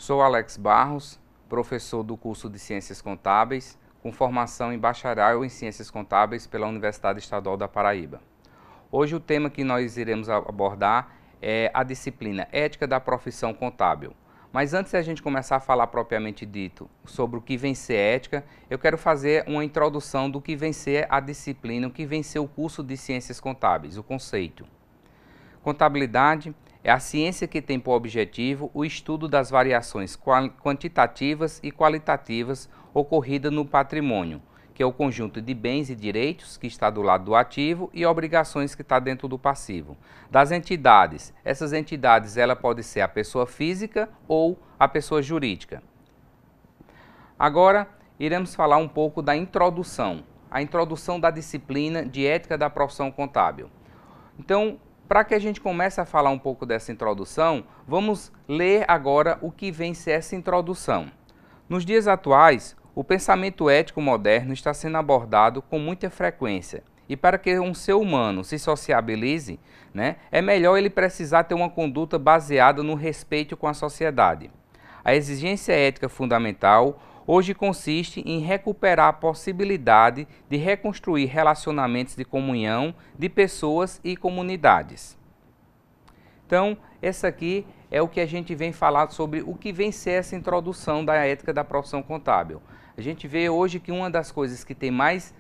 Sou Alex Barros, professor do curso de Ciências Contábeis, com formação em bacharel em Ciências Contábeis pela Universidade Estadual da Paraíba. Hoje o tema que nós iremos abordar é a disciplina Ética da Profissão Contábil. Mas antes de a gente começar a falar propriamente dito sobre o que vem ser ética, eu quero fazer uma introdução do que vem ser a disciplina, o que vem ser o curso de Ciências Contábeis, o conceito. Contabilidade é a ciência que tem por objetivo o estudo das variações quantitativas e qualitativas ocorridas no patrimônio, que é o conjunto de bens e direitos que está do lado do ativo e obrigações que está dentro do passivo. Das entidades, essas entidades ela pode ser a pessoa física ou a pessoa jurídica. Agora iremos falar um pouco da introdução, a introdução da disciplina de Ética da Profissão Contábil. Então, para que a gente comece a falar um pouco dessa introdução, vamos ler agora o que vem ser essa introdução. Nos dias atuais, o pensamento ético moderno está sendo abordado com muita frequência. E para que um ser humano se sociabilize, é melhor ele precisar ter uma conduta baseada no respeito com a sociedade. A exigência ética fundamental hoje consiste em recuperar a possibilidade de reconstruir relacionamentos de comunhão de pessoas e comunidades. Então, essa aqui é o que a gente vem falar sobre o que vem ser essa introdução da ética da profissão contábil. A gente vê hoje que uma das coisas que tem mais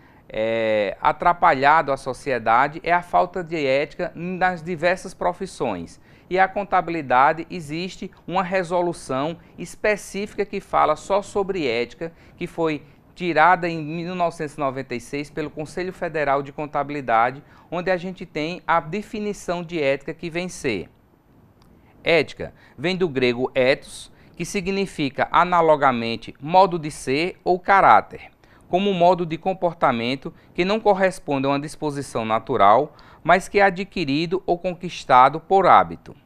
atrapalhado a sociedade é a falta de ética nas diversas profissões. E a contabilidade existe uma resolução específica que fala só sobre ética, que foi tirada em 1996 pelo Conselho Federal de Contabilidade, onde a gente tem a definição de ética que vem ser. Ética vem do grego ethos, que significa analogamente modo de ser ou caráter, como um modo de comportamento que não corresponde a uma disposição natural, mas que é adquirido ou conquistado por hábito.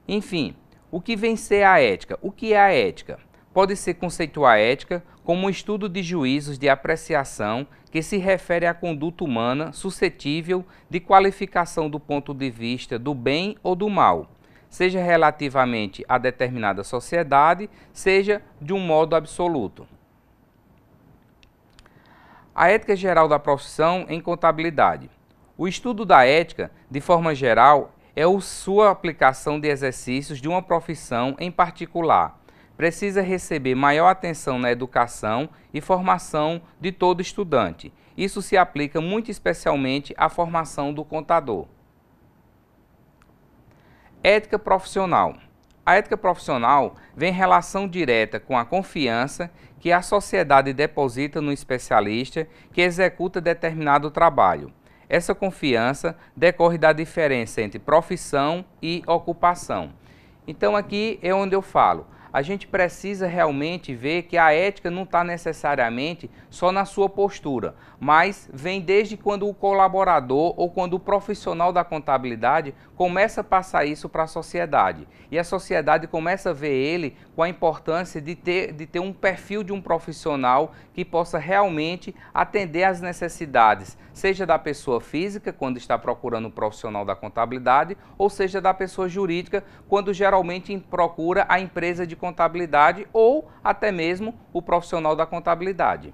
Enfim, o que vem ser a ética? O que é a ética? Pode-se conceituar a ética como um estudo de juízos de apreciação que se refere à conduta humana suscetível de qualificação do ponto de vista do bem ou do mal, seja relativamente a determinada sociedade, seja de um modo absoluto. A ética geral da profissão em contabilidade. O estudo da ética, de forma geral, é a sua aplicação de exercícios de uma profissão em particular. Precisa receber maior atenção na educação e formação de todo estudante. Isso se aplica muito especialmente à formação do contador. Ética profissional. A ética profissional vem em relação direta com a confiança que a sociedade deposita no especialista que executa determinado trabalho. Essa confiança decorre da diferença entre profissão e ocupação. Então aqui é onde eu falo. A gente precisa realmente ver que a ética não está necessariamente só na sua postura, mas vem desde quando o colaborador ou quando o profissional da contabilidade começa a passar isso para a sociedade. E a sociedade começa a ver ele com a importância de ter um perfil de um profissional que possa realmente atender às necessidades, seja da pessoa física, quando está procurando um profissional da contabilidade, ou seja da pessoa jurídica, quando geralmente procura a empresa de contabilidade ou até mesmo o profissional da contabilidade.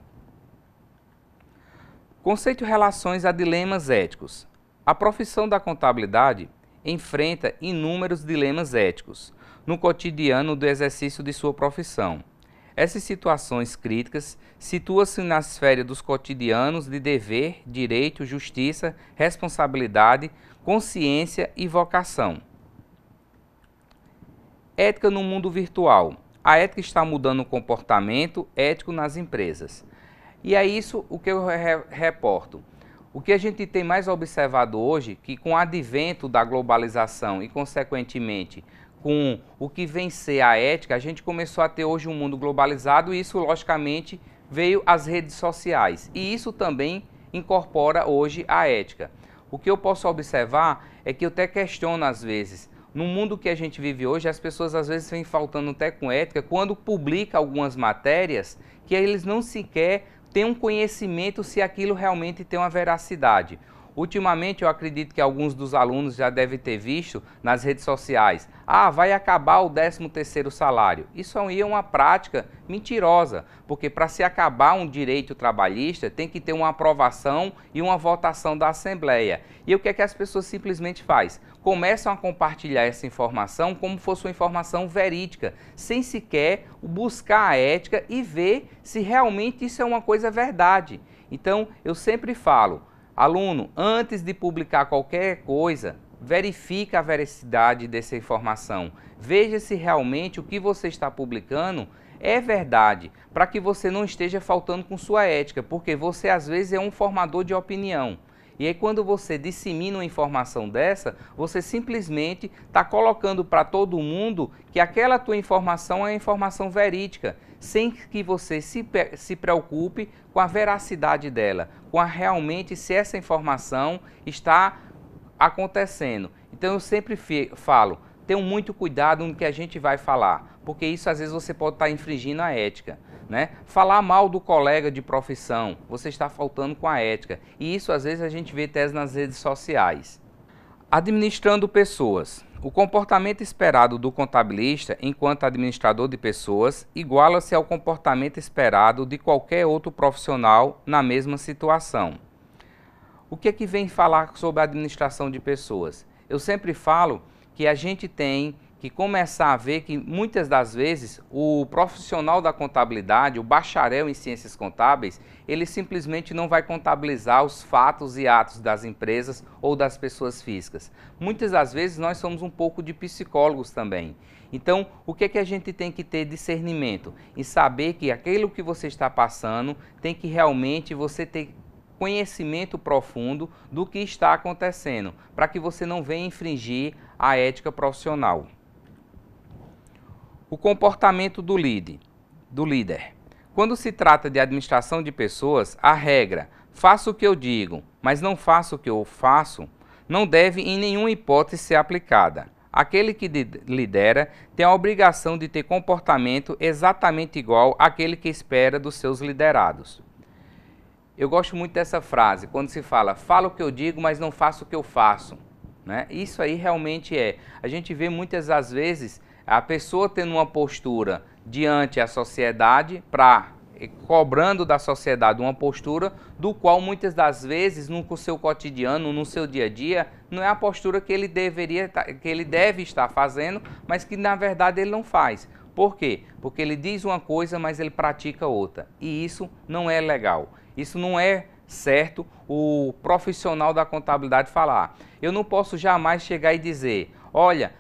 Conceito relações a dilemas éticos. A profissão da contabilidade enfrenta inúmeros dilemas éticos no cotidiano do exercício de sua profissão. Essas situações críticas situam-se na esfera dos cotidianos de dever, direito, justiça, responsabilidade, consciência e vocação. Ética no mundo virtual. A ética está mudando o comportamento ético nas empresas. E é isso o que eu reporto. O que a gente tem mais observado hoje, que com o advento da globalização e, consequentemente, com o que vem ser a ética, a gente começou a ter hoje um mundo globalizado e isso, logicamente, veio às redes sociais. E isso também incorpora hoje a ética. O que eu posso observar é que eu até questiono às vezes, no mundo que a gente vive hoje, as pessoas às vezes vêm faltando até com ética quando publica algumas matérias que eles não sequer têm um conhecimento se aquilo realmente tem uma veracidade. Ultimamente eu acredito que alguns dos alunos já devem ter visto nas redes sociais: ah, vai acabar o 13º salário. Isso aí é uma prática mentirosa, porque para se acabar um direito trabalhista tem que ter uma aprovação e uma votação da Assembleia. E o que é que as pessoas simplesmente fazem? Começam a compartilhar essa informação como fosse uma informação verídica, sem sequer buscar a ética e ver se realmente isso é uma coisa verdade. Então, eu sempre falo: aluno, antes de publicar qualquer coisa, verifique a veracidade dessa informação. Veja se realmente o que você está publicando é verdade, para que você não esteja faltando com sua ética, porque você às vezes é um formador de opinião. E aí quando você dissemina uma informação dessa, você simplesmente está colocando para todo mundo que aquela tua informação é informação verídica, sem que você se preocupe com a veracidade dela, com a realmente se essa informação está acontecendo. Então eu sempre falo, tenham muito cuidado no que a gente vai falar, porque isso às vezes você pode estar infringindo a ética. Né? Falar mal do colega de profissão, você está faltando com a ética. E isso às vezes a gente vê tese nas redes sociais. Administrando pessoas. O comportamento esperado do contabilista enquanto administrador de pessoas iguala-se ao comportamento esperado de qualquer outro profissional na mesma situação. O que é que vem falar sobre a administração de pessoas? Eu sempre falo que a gente tem que começar a ver que muitas das vezes o profissional da contabilidade, o bacharel em ciências contábeis, ele simplesmente não vai contabilizar os fatos e atos das empresas ou das pessoas físicas. Muitas das vezes nós somos um pouco de psicólogos também. Então, o que é que a gente tem que ter discernimento? Em saber que aquilo que você está passando tem que realmente você ter conhecimento profundo do que está acontecendo, para que você não venha infringir a ética profissional. O comportamento do líder. Quando se trata de administração de pessoas, a regra, faça o que eu digo, mas não faça o que eu faço, não deve em nenhuma hipótese ser aplicada. Aquele que lidera tem a obrigação de ter comportamento exatamente igual àquele que espera dos seus liderados. Eu gosto muito dessa frase, quando se fala o que eu digo, mas não faço o que eu faço. Né? Isso aí realmente é. A gente vê muitas das vezes a pessoa tendo uma postura diante a sociedade, cobrando da sociedade uma postura do qual muitas das vezes no seu cotidiano, no seu dia a dia, não é a postura que ele deve estar fazendo, mas que na verdade ele não faz. Por quê? Porque ele diz uma coisa, mas ele pratica outra. E isso não é legal. Isso não é certo o profissional da contabilidade falar. Eu não posso jamais chegar e dizer: olha,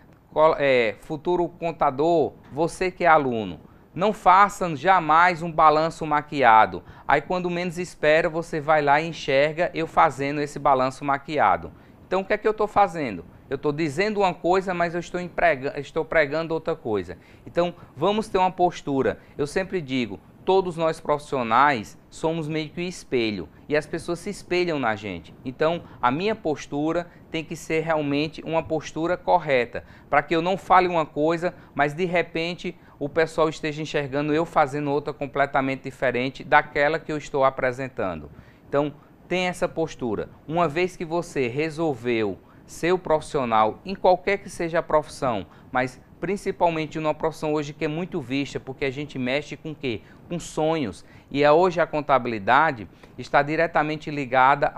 futuro contador, você que é aluno, não faça jamais um balanço maquiado. Aí quando menos espera, você vai lá e enxerga eu fazendo esse balanço maquiado. Então o que é que eu estou fazendo? Eu estou dizendo uma coisa, mas eu estou pregando outra coisa. Então vamos ter uma postura. Eu sempre digo, todos nós profissionais somos meio que um espelho e as pessoas se espelham na gente. Então, a minha postura tem que ser realmente uma postura correta, para que eu não fale uma coisa, mas de repente o pessoal esteja enxergando eu fazendo outra completamente diferente daquela que eu estou apresentando. Então, tenha essa postura. Uma vez que você resolveu ser o profissional, em qualquer que seja a profissão, mas principalmente numa profissão hoje que é muito vista, porque a gente mexe com o quê? Com sonhos. E hoje a contabilidade está diretamente ligada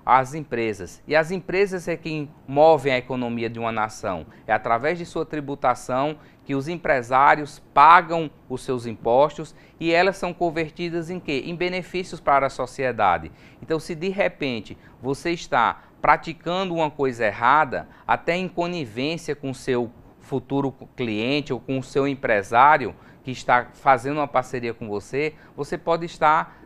às empresas. E as empresas é quem movem a economia de uma nação. É através de sua tributação que os empresários pagam os seus impostos e elas são convertidas em quê? Em benefícios para a sociedade. Então, se de repente você está praticando uma coisa errada, até em conivência com o seu futuro cliente ou com o seu empresário que está fazendo uma parceria com você, você pode estar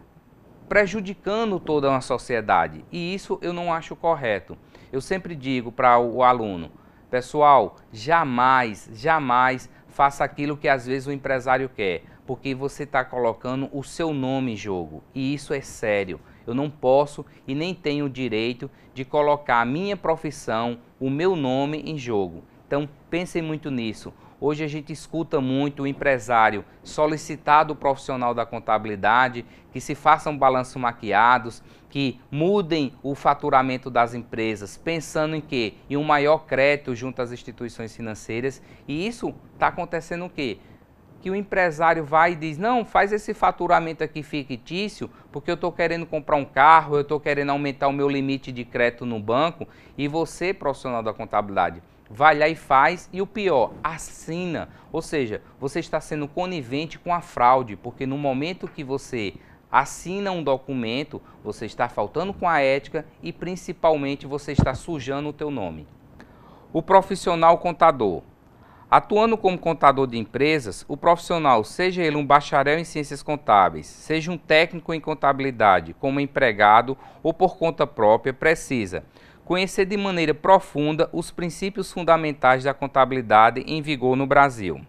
prejudicando toda uma sociedade. E isso eu não acho correto. Eu sempre digo para o aluno, pessoal, jamais faça aquilo que às vezes o empresário quer, porque você está colocando o seu nome em jogo. E isso é sério. Eu não posso e nem tenho o direito de colocar a minha profissão, o meu nome em jogo. Então, pensem muito nisso. Hoje a gente escuta muito o empresário solicitar do profissional da contabilidade que se façam balanços maquiados, que mudem o faturamento das empresas, pensando em quê? Em um maior crédito junto às instituições financeiras. E isso está acontecendo o quê? Que o empresário vai e diz, não, faz esse faturamento aqui fictício, porque eu estou querendo comprar um carro, eu estou querendo aumentar o meu limite de crédito no banco, e você, profissional da contabilidade, vai lá e faz, e o pior, assina. Ou seja, você está sendo conivente com a fraude, porque no momento que você assina um documento, você está faltando com a ética e principalmente você está sujando o teu nome. O profissional contador. Atuando como contador de empresas, o profissional, seja ele um bacharel em ciências contábeis, seja um técnico em contabilidade, como empregado ou por conta própria, precisa conhecer de maneira profunda os princípios fundamentais da contabilidade em vigor no Brasil,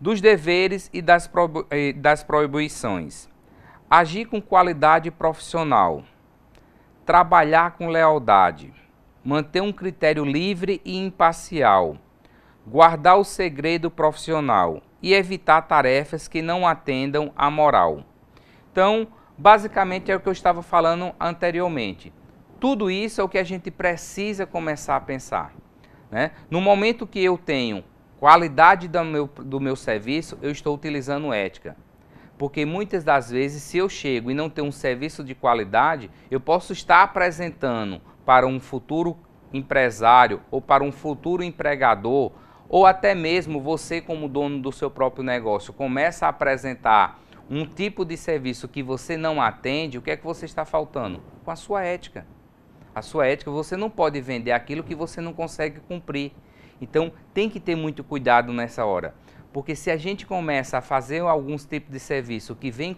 dos deveres e das proibições, agir com qualidade profissional, trabalhar com lealdade, manter um critério livre e imparcial, guardar o segredo profissional e evitar tarefas que não atendam à moral. Então, basicamente é o que eu estava falando anteriormente. Tudo isso é o que a gente precisa começar a pensar, né? No momento que eu tenho qualidade do meu serviço, eu estou utilizando ética. Porque muitas das vezes, se eu chego e não tenho um serviço de qualidade, eu posso estar apresentando para um futuro empresário ou para um futuro empregador, ou até mesmo você como dono do seu próprio negócio, começa a apresentar um tipo de serviço que você não atende, o que é que você está faltando? Com a sua ética. A sua ética, você não pode vender aquilo que você não consegue cumprir. Então, tem que ter muito cuidado nessa hora. Porque se a gente começa a fazer alguns tipos de serviço que vem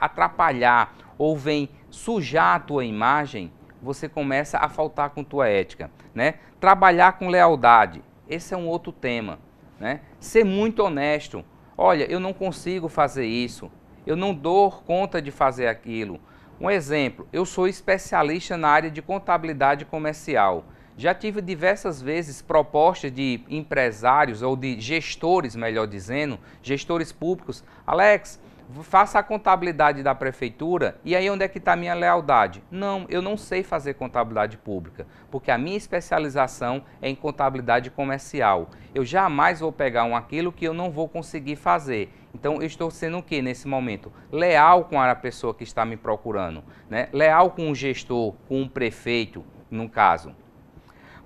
atrapalhar ou vem sujar a tua imagem, você começa a faltar com tua ética, né? Trabalhar com lealdade. Esse é um outro tema, né? Ser muito honesto. Olha, eu não consigo fazer isso, eu não dou conta de fazer aquilo. Um exemplo, eu sou especialista na área de contabilidade comercial. Já tive diversas vezes propostas de empresários ou de gestores, melhor dizendo, gestores públicos. Alex, faça a contabilidade da prefeitura e aí onde é que está a minha lealdade? Não, eu não sei fazer contabilidade pública, porque a minha especialização é em contabilidade comercial. Eu jamais vou pegar aquilo que eu não vou conseguir fazer. Então eu estou sendo o que nesse momento? Leal com a pessoa que está me procurando, né? Leal com o gestor, com o prefeito, no caso.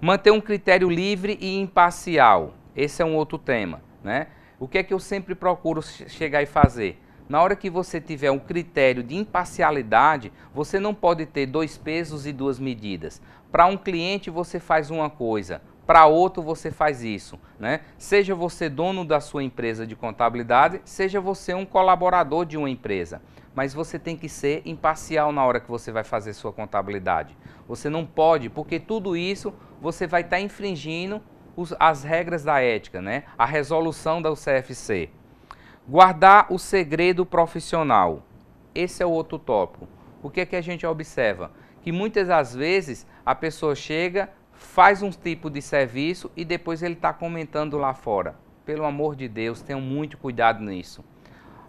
Manter um critério livre e imparcial. Esse é um outro tema, né? O que é que eu sempre procuro chegar e fazer? Na hora que você tiver um critério de imparcialidade, você não pode ter dois pesos e duas medidas. Para um cliente você faz uma coisa, para outro você faz isso, né? Seja você dono da sua empresa de contabilidade, seja você um colaborador de uma empresa. Mas você tem que ser imparcial na hora que você vai fazer sua contabilidade. Você não pode, porque tudo isso você vai estar infringindo as regras da ética, né? A resolução da CFC. Guardar o segredo profissional. Esse é o outro tópico. O que é que a gente observa? Que muitas das vezes a pessoa chega, faz um tipo de serviço e depois ele está comentando lá fora. Pelo amor de Deus, tenham muito cuidado nisso.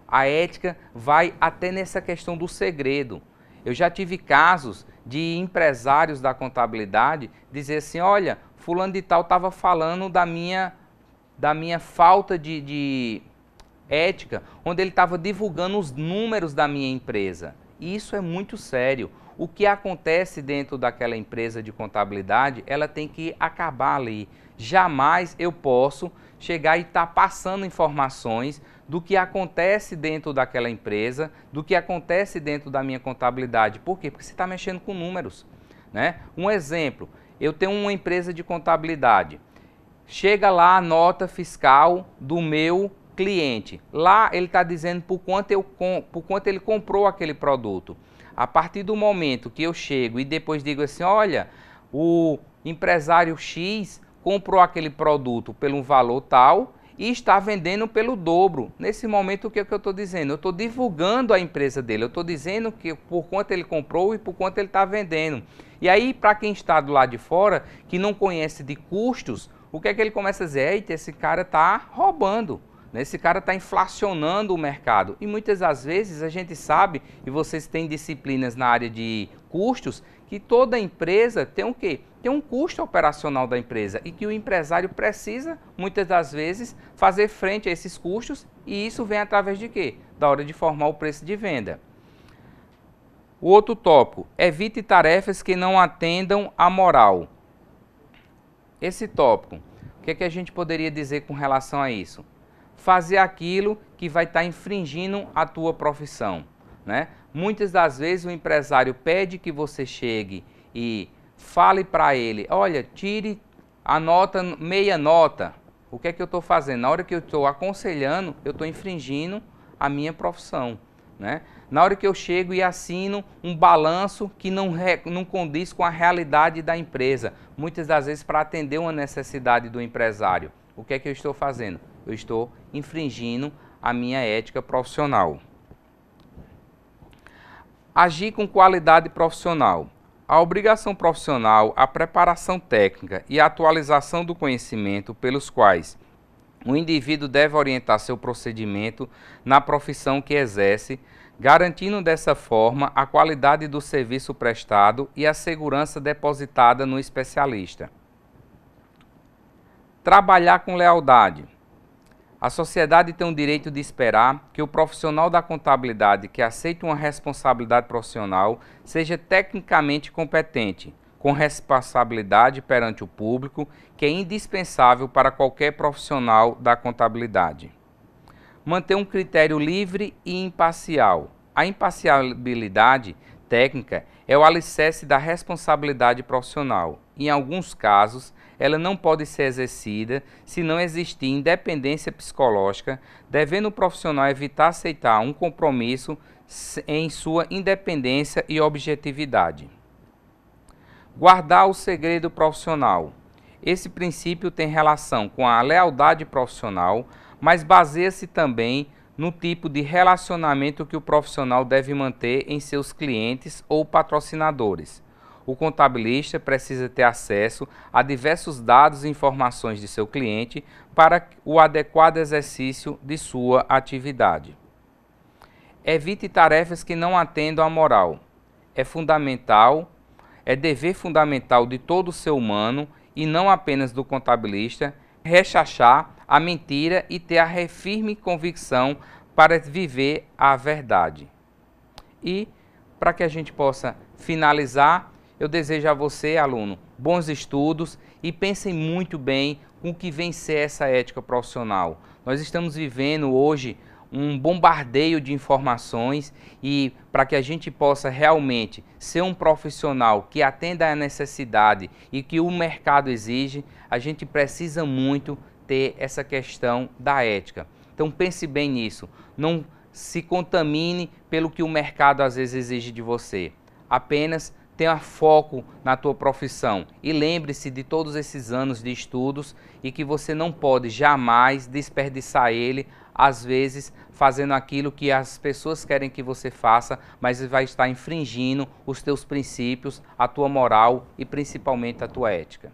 A ética vai até nessa questão do segredo. Eu já tive casos de empresários da contabilidade dizer assim, olha, fulano de tal estava falando da minha falta de ética, onde ele estava divulgando os números da minha empresa. E isso é muito sério. O que acontece dentro daquela empresa de contabilidade, ela tem que acabar ali. Jamais eu posso chegar e estar passando informações do que acontece dentro daquela empresa, do que acontece dentro da minha contabilidade. Por quê? Porque você está mexendo com números, né? Um exemplo, eu tenho uma empresa de contabilidade. Chega lá a nota fiscal do meu cliente. Lá ele está dizendo por quanto ele comprou aquele produto. A partir do momento que eu chego e depois digo assim, olha, o empresário X comprou aquele produto pelo valor tal e está vendendo pelo dobro. Nesse momento, o que é que eu estou dizendo? Eu estou divulgando a empresa dele, eu estou dizendo que por quanto ele comprou e por quanto ele está vendendo. E aí, para quem está do lado de fora, que não conhece de custos, o que é que ele começa a dizer? Eita, esse cara está roubando, né? Esse cara está inflacionando o mercado. E muitas das vezes a gente sabe, e vocês têm disciplinas na área de custos, que toda empresa tem o quê? Tem um custo operacional da empresa e que o empresário precisa, muitas das vezes, fazer frente a esses custos, e isso vem através de quê? Da hora de formar o preço de venda. O outro tópico, evite tarefas que não atendam à moral. Esse tópico, o que é que a gente poderia dizer com relação a isso? Fazer aquilo que vai estar infringindo a tua profissão, né? Muitas das vezes o empresário pede que você chegue e fale para ele, olha, tire a nota, meia nota. O que é que eu estou fazendo? Na hora que eu estou aconselhando, eu estou infringindo a minha profissão, né? Na hora que eu chego e assino um balanço que não condiz com a realidade da empresa, muitas das vezes para atender uma necessidade do empresário, o que é que eu estou fazendo? Eu estou infringindo a minha ética profissional. Agir com qualidade profissional. A obrigação profissional, a preparação técnica e a atualização do conhecimento pelos quais o indivíduo deve orientar seu procedimento na profissão que exerce, garantindo dessa forma a qualidade do serviço prestado e a segurança depositada no especialista. Trabalhar com lealdade. A sociedade tem o direito de esperar que o profissional da contabilidade que aceita uma responsabilidade profissional seja tecnicamente competente, com responsabilidade perante o público, que é indispensável para qualquer profissional da contabilidade. Manter um critério livre e imparcial. A imparcialidade técnica é o alicerce da responsabilidade profissional. Em alguns casos, ela não pode ser exercida se não existir independência psicológica, devendo o profissional evitar aceitar um compromisso em sua independência e objetividade. Guardar o segredo profissional. Esse princípio tem relação com a lealdade profissional, mas baseia-se também no tipo de relacionamento que o profissional deve manter em seus clientes ou patrocinadores. O contabilista precisa ter acesso a diversos dados e informações de seu cliente para o adequado exercício de sua atividade. Evite tarefas que não atendam à moral. É dever fundamental de todo ser humano e não apenas do contabilista, rechachar a mentira e ter a firme convicção para viver a verdade. E, para que a gente possa finalizar, eu desejo a você, aluno, bons estudos e pensem muito bem com o que vem ser essa ética profissional. Nós estamos vivendo hoje um bombardeio de informações e para que a gente possa realmente ser um profissional que atenda à necessidade e que o mercado exige, a gente precisa muito ter essa questão da ética. Então pense bem nisso, não se contamine pelo que o mercado às vezes exige de você, apenas tenha foco na tua profissão e lembre-se de todos esses anos de estudos e que você não pode jamais desperdiçar ele, às vezes fazendo aquilo que as pessoas querem que você faça, mas vai estar infringindo os teus princípios, a tua moral e principalmente a tua ética.